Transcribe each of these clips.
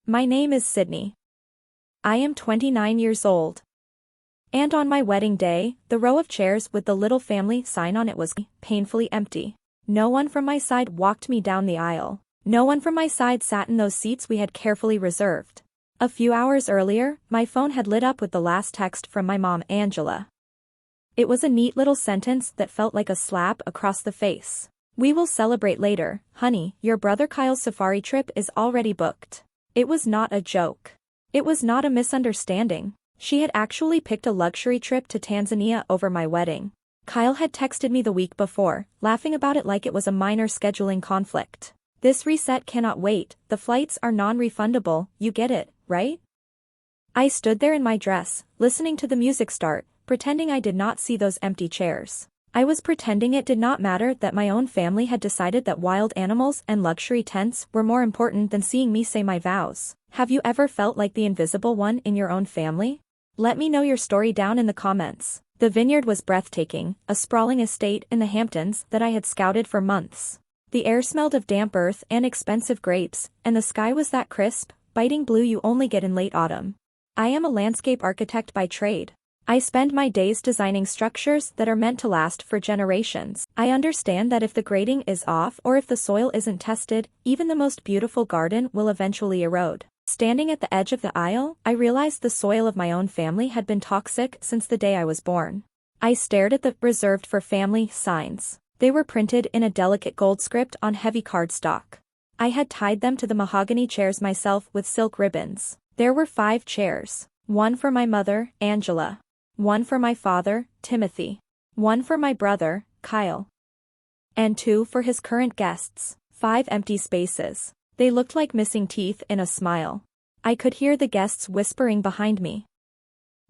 My name is Sydney. I am 29 years old. And on my wedding day, the row of chairs with the little family sign on it was painfully empty. No one from my side walked me down the aisle. No one from my side sat in those seats we had carefully reserved. A few hours earlier, my phone had lit up with the last text from my mom, Angela. It was a neat little sentence that felt like a slap across the face. "We will celebrate later, honey, your brother Kyle's safari trip is already booked." It was not a joke. It was not a misunderstanding. She had actually picked a luxury trip to Tanzania over my wedding. Kyle had texted me the week before, laughing about it like it was a minor scheduling conflict. "This reset cannot wait, the flights are non-refundable, you get it, right?" I stood there in my dress, listening to the music start, pretending I did not see those empty chairs. I was pretending it did not matter that my own family had decided that wild animals and luxury tents were more important than seeing me say my vows. Have you ever felt like the invisible one in your own family? Let me know your story down in the comments. The vineyard was breathtaking, a sprawling estate in the Hamptons that I had scouted for months. The air smelled of damp earth and expensive grapes, and the sky was that crisp, biting blue you only get in late autumn. I am a landscape architect by trade. I spend my days designing structures that are meant to last for generations. I understand that if the grading is off or if the soil isn't tested, even the most beautiful garden will eventually erode. Standing at the edge of the aisle, I realized the soil of my own family had been toxic since the day I was born. I stared at the "reserved for family" signs. They were printed in a delicate gold script on heavy cardstock. I had tied them to the mahogany chairs myself with silk ribbons. There were 5 chairs. One for my mother, Angela. One for my father, Timothy. One for my brother, Kyle. And 2 for his current guests. 5 empty spaces. They looked like missing teeth in a smile. I could hear the guests whispering behind me.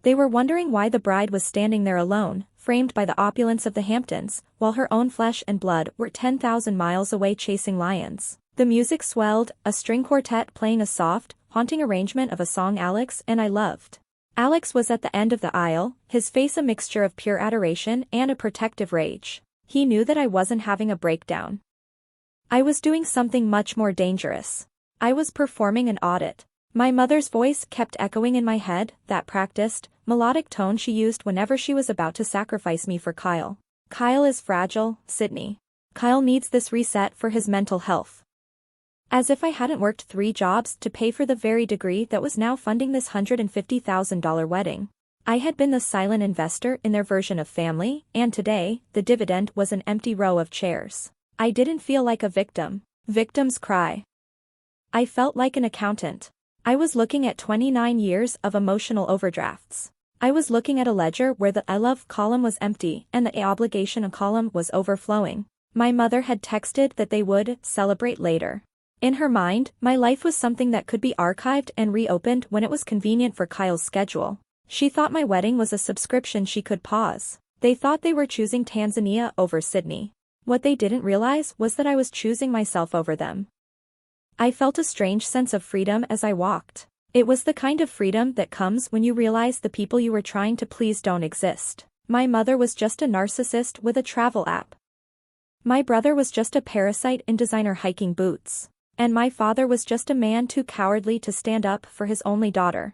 They were wondering why the bride was standing there alone, framed by the opulence of the Hamptons, while her own flesh and blood were 10,000 miles away chasing lions. The music swelled, a string quartet playing a soft, haunting arrangement of a song Alex and I loved. Alex was at the end of the aisle, his face a mixture of pure adoration and a protective rage. He knew that I wasn't having a breakdown. I was doing something much more dangerous. I was performing an audit. My mother's voice kept echoing in my head, that practiced, melodic tone she used whenever she was about to sacrifice me for Kyle. "Kyle is fragile, Sydney. Kyle needs this reset for his mental health." As if I hadn't worked 3 jobs to pay for the very degree that was now funding this $150,000 wedding. I had been the silent investor in their version of family, and today, the dividend was an empty row of chairs. I didn't feel like a victim. Victims cry. I felt like an accountant. I was looking at 29 years of emotional overdrafts. I was looking at a ledger where the "I love" column was empty and the "obligation" column was overflowing. My mother had texted that they would celebrate later. In her mind, my life was something that could be archived and reopened when it was convenient for Kyle's schedule. She thought my wedding was a subscription she could pause. They thought they were choosing Tanzania over Sydney. What they didn't realize was that I was choosing myself over them. I felt a strange sense of freedom as I walked. It was the kind of freedom that comes when you realize the people you were trying to please don't exist. My mother was just a narcissist with a travel app. My brother was just a parasite in designer hiking boots. And my father was just a man too cowardly to stand up for his only daughter.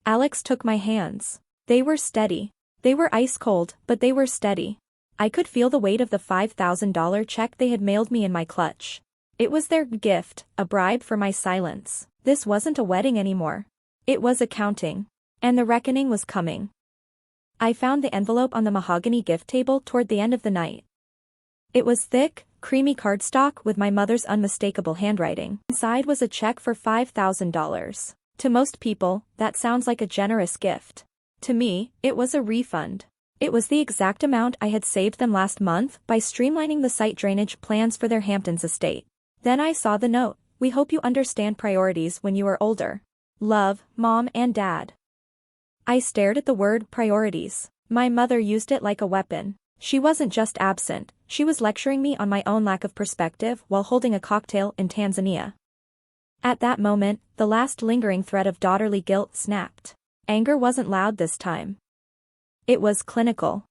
Alex took my hands. They were steady. They were ice cold, but they were steady. I could feel the weight of the $5,000 check they had mailed me in my clutch. It was their gift, a bribe for my silence. This wasn't a wedding anymore. It was accounting. And the reckoning was coming. I found the envelope on the mahogany gift table toward the end of the night. It was thick, creamy cardstock with my mother's unmistakable handwriting. Inside was a check for $5,000. To most people, that sounds like a generous gift. To me, it was a refund. It was the exact amount I had saved them last month by streamlining the site drainage plans for their Hamptons estate. Then I saw the note: "We hope you understand priorities when you are older. Love, Mom and Dad." I stared at the word priorities. My mother used it like a weapon. She wasn't just absent, she was lecturing me on my own lack of perspective while holding a cocktail in Tanzania. At that moment, the last lingering thread of daughterly guilt snapped. Anger wasn't loud this time. It was clinical.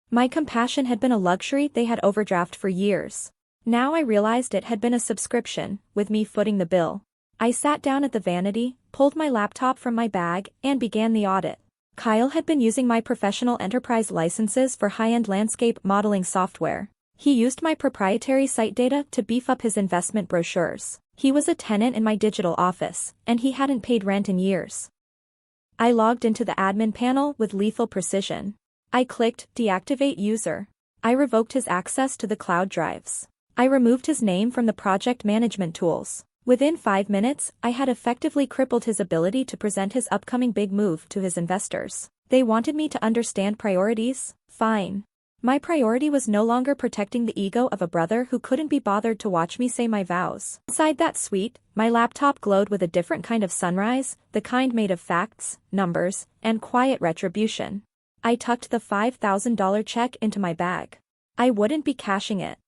My compassion had been a luxury they had overdrafted for years. Now I realized it had been a subscription, with me footing the bill. I sat down at the vanity, pulled my laptop from my bag, and began the audit. Kyle had been using my professional enterprise licenses for high-end landscape modeling software. He used my proprietary site data to beef up his investment brochures. He was a tenant in my digital office, and he hadn't paid rent in years. I logged into the admin panel with lethal precision. I clicked Deactivate User. I revoked his access to the cloud drives. I removed his name from the project management tools. Within 5 minutes, I had effectively crippled his ability to present his upcoming big move to his investors. They wanted me to understand priorities? Fine. My priority was no longer protecting the ego of a brother who couldn't be bothered to watch me say my vows. Inside that suite, my laptop glowed with a different kind of sunrise, the kind made of facts, numbers, and quiet retribution. I tucked the $5,000 check into my bag. I wouldn't be cashing it.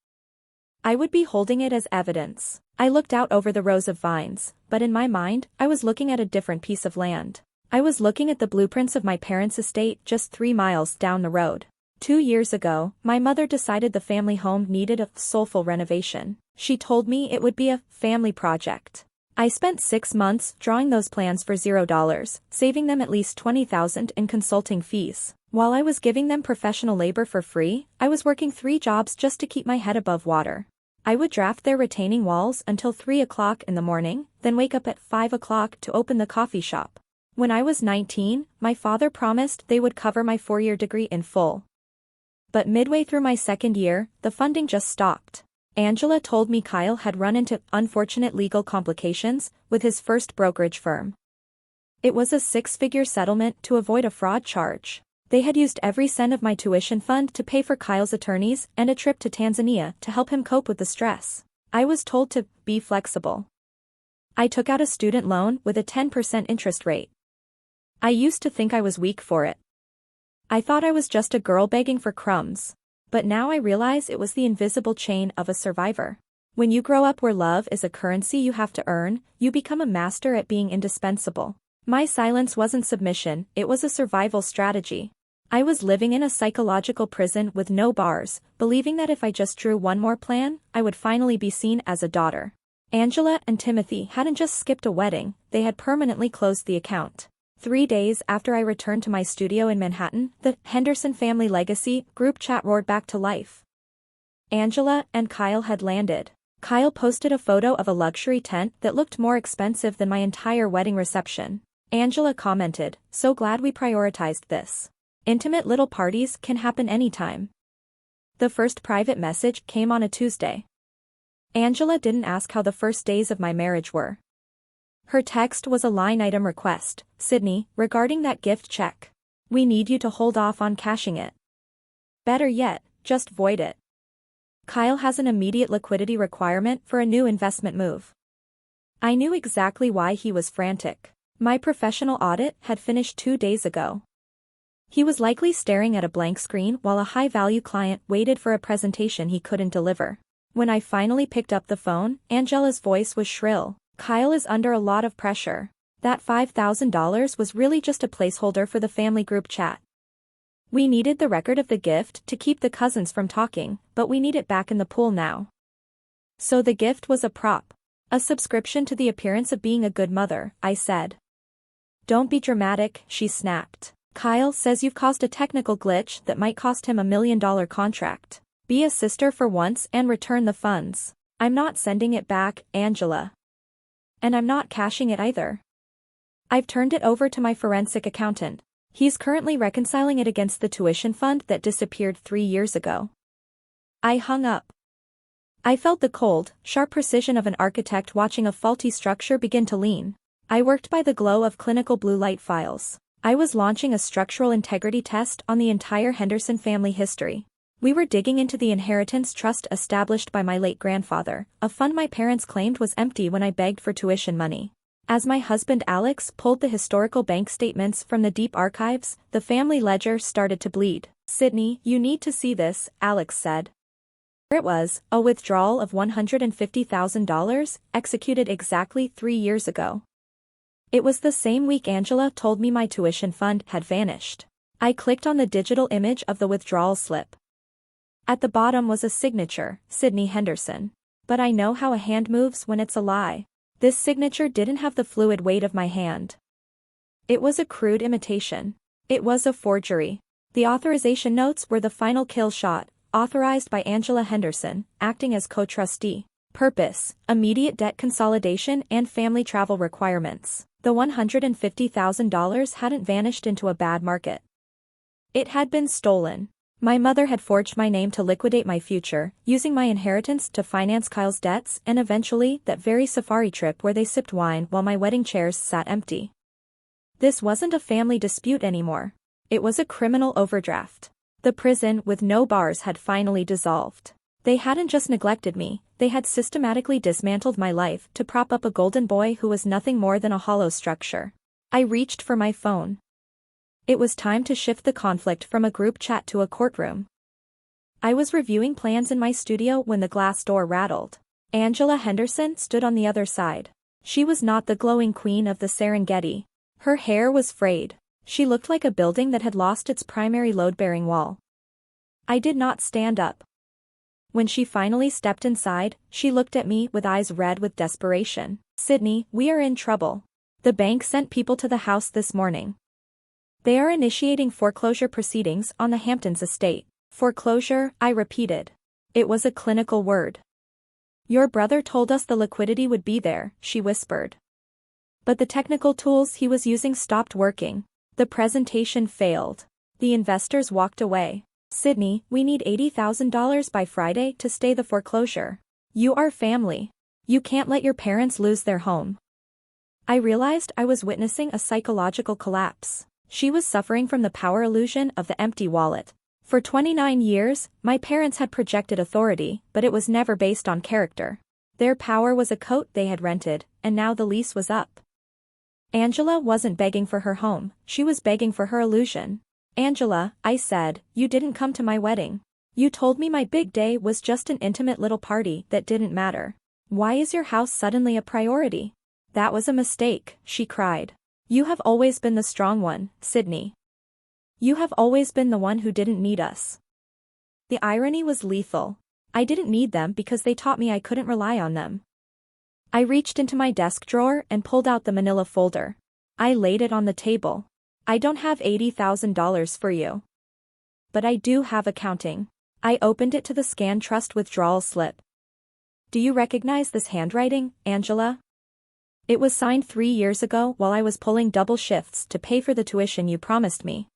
I would be holding it as evidence. I looked out over the rows of vines, but in my mind, I was looking at a different piece of land. I was looking at the blueprints of my parents' estate just 3 miles down the road. 2 years ago, my mother decided the family home needed a soulful renovation. She told me it would be a family project. I spent 6 months drawing those plans for $0, saving them at least $20,000 in consulting fees. While I was giving them professional labor for free, I was working 3 jobs just to keep my head above water. I would draft their retaining walls until 3 o'clock in the morning, then wake up at 5 o'clock to open the coffee shop. When I was 19, my father promised they would cover my 4-year degree in full. But midway through my 2nd year, the funding just stopped. Angela told me Kyle had run into unfortunate legal complications with his first brokerage firm. It was a 6-figure settlement to avoid a fraud charge. They had used every cent of my tuition fund to pay for Kyle's attorneys and a trip to Tanzania to help him cope with the stress. I was told to be flexible. I took out a student loan with a 10% interest rate. I used to think I was weak for it. I thought I was just a girl begging for crumbs. But now I realize it was the invisible chain of a survivor. When you grow up where love is a currency you have to earn, you become a master at being indispensable. My silence wasn't submission, it was a survival strategy. I was living in a psychological prison with no bars, believing that if I just drew one more plan, I would finally be seen as a daughter. Angela and Timothy hadn't just skipped a wedding, they had permanently closed the account. 3 days after I returned to my studio in Manhattan, the Henderson Family Legacy group chat roared back to life. Angela and Kyle had landed. Kyle posted a photo of a luxury tent that looked more expensive than my entire wedding reception. Angela commented, "So glad we prioritized this. Intimate little parties can happen anytime." The first private message came on a Tuesday. Angela didn't ask how the first days of my marriage were. Her text was a line-item request, "Sydney, regarding that gift check. We need you to hold off on cashing it. Better yet, just void it. Kyle has an immediate liquidity requirement for a new investment move." I knew exactly why he was frantic. My professional audit had finished 2 days ago. He was likely staring at a blank screen while a high-value client waited for a presentation he couldn't deliver. When I finally picked up the phone, Angela's voice was shrill. "Kyle is under a lot of pressure. That $5,000 was really just a placeholder for the family group chat. We needed the record of the gift to keep the cousins from talking, but we need it back in the pool now." So the gift was a prop. "A subscription to the appearance of being a good mother," I said. "Don't be dramatic," she snapped. "Kyle says you've caused a technical glitch that might cost him $1 million contract. Be a sister for once and return the funds." "I'm not sending it back, Angela. And I'm not cashing it either. I've turned it over to my forensic accountant. He's currently reconciling it against the tuition fund that disappeared 3 years ago." I hung up. I felt the cold, sharp precision of an architect watching a faulty structure begin to lean. I worked by the glow of clinical blue light files. I was launching a structural integrity test on the entire Henderson family history. We were digging into the inheritance trust established by my late grandfather, a fund my parents claimed was empty when I begged for tuition money. As my husband Alex pulled the historical bank statements from the deep archives, the family ledger started to bleed. "Sydney, you need to see this," Alex said. There it was, a withdrawal of $150,000, executed exactly 3 years ago. It was the same week Angela told me my tuition fund had vanished. I clicked on the digital image of the withdrawal slip. At the bottom was a signature, Sydney Henderson. But I know how a hand moves when it's a lie. This signature didn't have the fluid weight of my hand. It was a crude imitation. It was a forgery. The authorization notes were the final kill shot, authorized by Angela Henderson, acting as co-trustee. Purpose: immediate debt consolidation and family travel requirements. The $150,000 hadn't vanished into a bad market. It had been stolen. My mother had forged my name to liquidate my future, using my inheritance to finance Kyle's debts and eventually that very safari trip where they sipped wine while my wedding chairs sat empty. This wasn't a family dispute anymore. It was a criminal overdraft. The prison with no bars had finally dissolved. They hadn't just neglected me, they had systematically dismantled my life to prop up a golden boy who was nothing more than a hollow structure. I reached for my phone. It was time to shift the conflict from a group chat to a courtroom. I was reviewing plans in my studio when the glass door rattled. Angela Henderson stood on the other side. She was not the glowing queen of the Serengeti. Her hair was frayed. She looked like a building that had lost its primary load-bearing wall. I did not stand up. When she finally stepped inside, she looked at me with eyes red with desperation. "Sydney, we are in trouble. The bank sent people to the house this morning. They are initiating foreclosure proceedings on the Hamptons estate." Foreclosure, I repeated. It was a clinical word. "Your brother told us the liquidity would be there," she whispered. But the technical tools he was using stopped working. The presentation failed. The investors walked away. "Sydney, we need $80,000 by Friday to stay the foreclosure. You are family. You can't let your parents lose their home." I realized I was witnessing a psychological collapse. She was suffering from the power illusion of the empty wallet. For 29 years, my parents had projected authority, but it was never based on character. Their power was a coat they had rented, and now the lease was up. Angela wasn't begging for her home, she was begging for her illusion. "Angela," I said, "you didn't come to my wedding. You told me my big day was just an intimate little party that didn't matter. Why is your house suddenly a priority?" "That was a mistake," she cried. "You have always been the strong one, Sydney. You have always been the one who didn't need us." The irony was lethal. I didn't need them because they taught me I couldn't rely on them. I reached into my desk drawer and pulled out the manila folder. I laid it on the table. "I don't have $80,000 for you. But I do have accounting." I opened it to the Scan Trust withdrawal slip. "Do you recognize this handwriting, Angela? It was signed 3 years ago while I was pulling double shifts to pay for the tuition you promised me."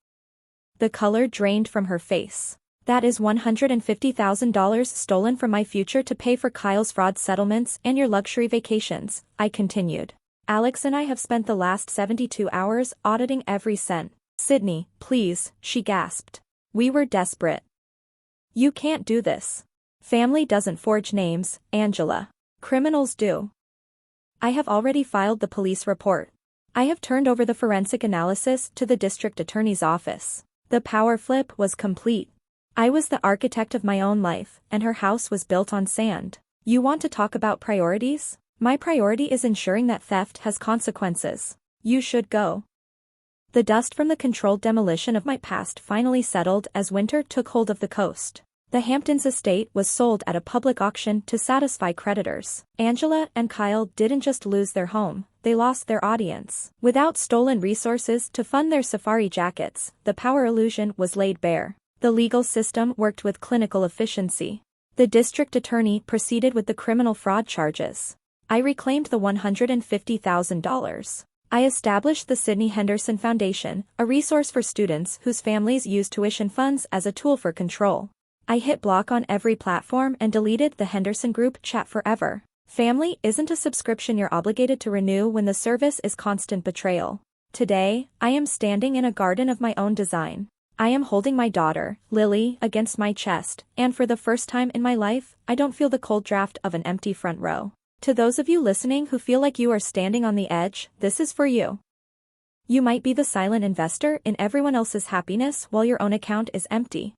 The color drained from her face. "That is $150,000 stolen from my future to pay for Kyle's fraud settlements and your luxury vacations," I continued. "Alex and I have spent the last 72 hours auditing every cent." "Sydney, please," she gasped. We were desperate. "You can't do this. Family doesn't forge names, Angela. Criminals do." "I have already filed the police report. I have turned over the forensic analysis to the district attorney's office." The power flip was complete. I was the architect of my own life, and her house was built on sand. "You want to talk about priorities? My priority is ensuring that theft has consequences. You should go." The dust from the controlled demolition of my past finally settled as winter took hold of the coast. The Hamptons estate was sold at a public auction to satisfy creditors. Angela and Kyle didn't just lose their home, they lost their audience. Without stolen resources to fund their safari jackets, the power illusion was laid bare. The legal system worked with clinical efficiency. The district attorney proceeded with the criminal fraud charges. I reclaimed the $150,000. I established the Sydney Henderson Foundation, a resource for students whose families use tuition funds as a tool for control. I hit block on every platform and deleted the Henderson group chat forever. Family isn't a subscription you're obligated to renew when the service is constant betrayal. Today, I am standing in a garden of my own design. I am holding my daughter, Lily, against my chest, and for the first time in my life, I don't feel the cold draft of an empty front row. To those of you listening who feel like you are standing on the edge, this is for you. You might be the silent investor in everyone else's happiness while your own account is empty.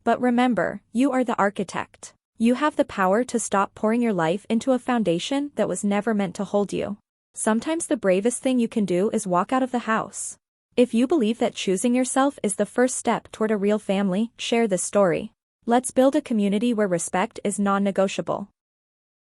But remember, you are the architect. You have the power to stop pouring your life into a foundation that was never meant to hold you. Sometimes the bravest thing you can do is walk out of the house. If you believe that choosing yourself is the first step toward a real family, share this story. Let's build a community where respect is non-negotiable.